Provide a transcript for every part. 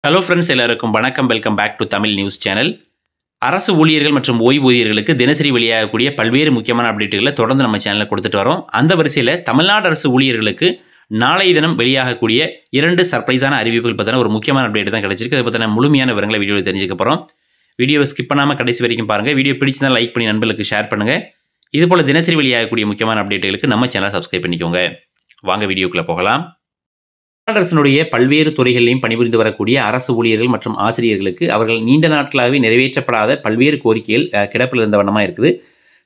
Hello friends, எல்லாருக்கும் வணக்கம். Welcome back to Tamil news channel. அரசு ஊழியர்கள் மற்றும் ஓய்வூதியர்களுக்கு தினசரி வெளியாகக்கூடிய பல்வேறு முக்கியமான அப்டேட்டுகளை தொடர்ந்து நம்ம சேனலில் கொடுத்துட்டு வரோம். அந்த வரிசையில் தமிழ்நாடு அரசு ஊழியர்களுக்கு நாளைய தினம் வெளியாகக்கூடிய 2 சர்ப்ரைஸான அறிவிப்புகள் பற்றின ஒரு முக்கியமான அப்டேட் தான் கிடைச்சிருக்கு. அதை பற்றின முழுமையான விவரங்களை வீடியோவில் தெரிஞ்சுக்க போகிறோம். வீடியோவை ஸ்கிப் பண்ணாமல் கடைசி வரைக்கும் பாருங்கள். வீடியோ பிடிச்சிருந்தால் லைக் பண்ணி நண்பர்களுக்கு ஷேர் பண்ணுங்கள். இதுபோல் தினசரி வெளியாகக்கூடிய முக்கியமான அப்டேட்டுகளுக்கு நம்ம சேனலை சப்ஸ்கிரைப் பண்ணிக்கோங்க. வாங்க வீடியோக்குள்ளே போகலாம். அரசினுடைய பல்வேறு துறைகளிலும் பணிபுரிந்து வரக்கூடிய அரசு ஊழியர்கள் மற்றும் ஆசிரியர்களுக்கு அவர்கள் நீண்ட நாட்களாகவே நிறைவேற்றப்படாத பல்வேறு கோரிக்கைகள் கிடப்பில் இருந்த வண்ணமாக இருக்குது.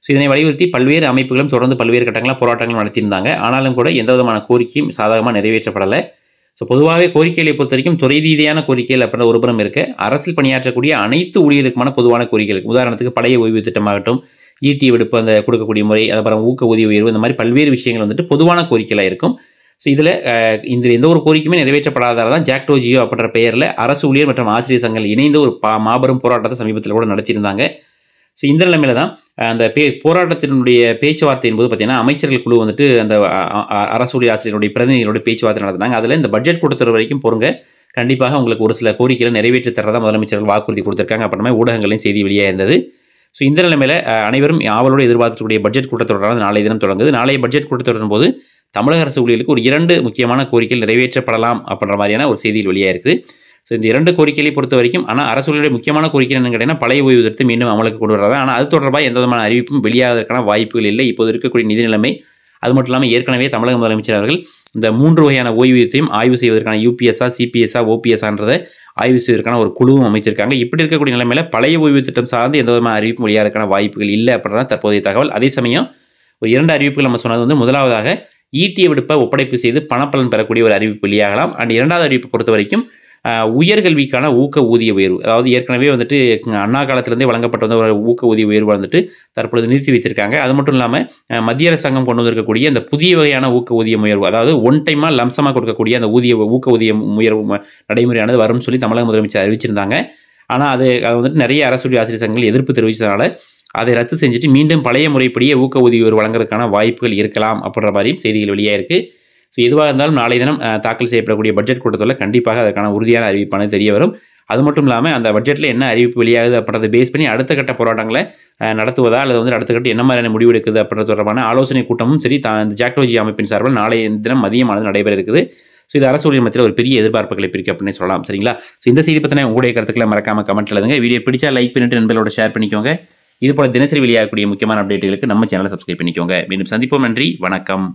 ஸோ இதனை வலியுறுத்தி பல்வேறு அமைப்புகளும் தொடர்ந்து பல்வேறு கட்டங்களாக போராட்டங்கள் நடத்தியிருந்தாங்க. ஆனாலும் கூட எந்த விதமான கோரிக்கையும் சாதகமாக நிறைவேற்றப்படலை. ஸோ பொதுவாகவே கோரிக்கைகளை பொறுத்த வரைக்கும் துறை ரீதியான கோரிக்கைகள் அப்படின்ற ஒரு புறம் இருக்க, அரசில் பணியாற்றக்கூடிய அனைத்து ஊழியர்களுக்குமான பொதுவான கோரிக்கைகள், உதாரணத்துக்கு பழைய ஓய்வு திட்டமாகட்டும், ஈட்டி விடுப்பு அந்த கொடுக்கக்கூடிய முறை, அப்புறம் ஊக்க ஊதிய உயர்வு, இந்த மாதிரி பல்வேறு விஷயங்கள் வந்துட்டு பொதுவான கோரிக்கைகளாக இருக்கும். ஸோ இதில் எந்த ஒரு கோரிக்கையுமே நிறைவேற்றப்படாததால் தான் ஜாக்டோ ஜியோ அப்படின்ற பெயரில் அரசு ஊழியர் மற்றும் ஆசிரியர் சங்கங்கள் இணைந்து ஒரு மாபெரும் போராட்டத்தை சமீபத்தில் கூட நடத்தியிருந்தாங்க. ஸோ இந்த நிலைமையில தான் அந்த போராட்டத்தினுடைய பேச்சுவார்த்தை என்பது பார்த்தீங்கன்னா, அமைச்சர்கள் குழு வந்துட்டு அந்த அரசு ஊழியர் ஆசிரியருடைய பிரதிநிதிகளோட பேச்சுவார்த்தை நடத்தினாங்க. அதில் இந்த பட்ஜெட் கொடுத்துற வரைக்கும் பொறுங்க, கண்டிப்பாக உங்களுக்கு ஒரு சில கோரிக்கைகளை நிறைவேற்றி தரதான் முதலமைச்சர்கள் வாக்குறுதி கொடுத்திருக்காங்க அப்படின்ற மாதிரி ஊடகங்களையும் செய்தி வெளியாக இருந்தது. ஸோ இந்த நிலைமையில் அனைவரும் ஆவலோடு எதிர்பார்க்கக்கூடிய பட்ஜெட் கூட்டத்தொடரானது நாளைய தினம் தொடங்குது. நாளைய பட்ஜெட் கூட்டத்தொடரும் போது தமிழக அரசு ஊழியர்களுக்கு ஒரு 2 முக்கியமான கோரிக்கைகள் நிறைவேற்றப்படலாம் அப்படின்ற மாதிரியான ஒரு செய்தியில் வெளியாக இருக்குது. ஸோ இந்த 2 கோரிக்கைகளை பொறுத்த வரைக்கும், ஆனால் அரசு ஊழியருடைய முக்கியமான கோரிக்கை என்னன்னு கேட்டீங்கன்னா, பழைய ஓய்வு திட்டத்தை மீண்டும் அமலுக்கு கொண்டு வரதா. ஆனால் அது தொடர்பாக எந்த விதமான அறிவிப்பும் வெளியாவதற்கான வாய்ப்புகள் இல்லை. இப்போது இருக்கக்கூடிய நிதி நிலைமை, அது மட்டும் இல்லாமல் ஏற்கனவே தமிழக முதலமைச்சர் அவர்கள் இந்த 3 வகையான ஓய்வூதியத்தையும் ஆய்வு செய்வதற்கான யூபிஎஸ்ஆ, சிபிஎஸ்ஆ, ஓபிஎஸ்ஆன்றதை ஆய்வு செய்வதற்கான ஒரு குழுவும் அமைச்சிருக்காங்க. இப்படி இருக்கக்கூடிய நிலைமையில் பழைய ஓய்வு திட்டம் சார்ந்து எந்த விதமான அறிவிப்பும் வெளியாகிறதுக்கான வாய்ப்புகள் இல்லை அப்படின்றதான் தற்போதைய தகவல். அதே சமயம் ஒரு 2 அறிவிப்புகள் நம்ம சொன்னது வந்து, முதலாவதாக ஈட்டிய விடுப்பை ஒப்படைப்பு செய்து பணப்பலன் பெறக்கூடிய ஒரு அறிவிப்பு வெளியாகலாம். அண்ட் 2வது அறிவிப்பு பொறுத்த வரைக்கும் உயர்கல்விக்கான ஊக்க ஊதிய உயர்வு, அதாவது ஏற்கனவே வந்துட்டு அண்ணா காலத்திலிருந்தே வழங்கப்பட்ட வந்த ஒரு ஊக்க ஊதிய உயர்வு வந்துட்டு தற்பொழுது நிறுத்தி வைத்திருக்காங்க. அது மட்டும் இல்லாமல் மத்திய அரசாங்கம் கொண்டு வந்திருக்கக்கூடிய அந்த புதிய வகையான ஊக்க ஊதிய உயர்வு, அதாவது ஒன் டைமாக லம்சமாக கொடுக்கக்கூடிய அந்த ஊக்க ஊதிய உயர்வு நடைமுறையானது வரும்னு சொல்லி தமிழக முதலமைச்சர் அறிவிச்சிருந்தாங்க. ஆனால் அது வந்துட்டு நிறைய அரசு ஆசிரியர் சங்கங்கள் எதிர்ப்பு தெரிவித்ததுனால அதை ரத்து செஞ்சுட்டு மீண்டும் பழைய முறைப்படியே ஊக்க ஊதிய உயர்வு வழங்குறதுக்கான வாய்ப்புகள் இருக்கலாம் அப்படின்ற மாதிரியும் செய்திகள் வெளியாக இருக்குது. ஸோ எதுவாக இருந்தாலும் நாளை தினம் தாக்கல் செய்யப்படக்கூடிய பட்ஜெட் கூட்டத்தில் கண்டிப்பாக அதற்கான உறுதியான அறிவிப்பானது தெரிய வரும். அது மட்டும் இல்லாமல் அந்த பட்ஜெட்டில் என்ன அறிவிப்பு வெளியாகுது அப்படின்றத பேஸ் பண்ணி அடுத்த கட்ட போராட்டங்களை நடத்துவதா அல்லது வந்து அடுத்த கட்ட என்ன மாதிரியான முடிவு எடுக்குது அப்படின்றது தொடர்பான ஆலோசனை கூட்டமும் சரி இந்த ஜாக்டோ ஜி அமைப்பின் சார்பில் நாளைய தினம் மதியமானது நடைபெற இருக்குது. ஸோ இது அரசு ஊழியர் மத்தியில் ஒரு பெரிய எதிர்பார்ப்புகளை பிரிக்க அப்படின்னு சொல்லலாம். சரிங்களா? ஸோ இந்த செய்தி பற்றின உங்களுடைய கருத்துக்களை மறக்காமல் கமெண்ட் எழுதுங்க. வீடியோ பிடிச்சா லைக் பண்ணிட்டு நண்பர்களோட ஷேர் பண்ணிக்கோங்க. இதுபோல தினசரி வெளியாகக்கூடிய முக்கியமான அப்டேட்டுகளுக்கு நம்ம சேனலை சப்ஸ்கிரைப் பண்ணிக்கோங்க. மீண்டும் சந்திப்போம். நன்றி, வணக்கம்.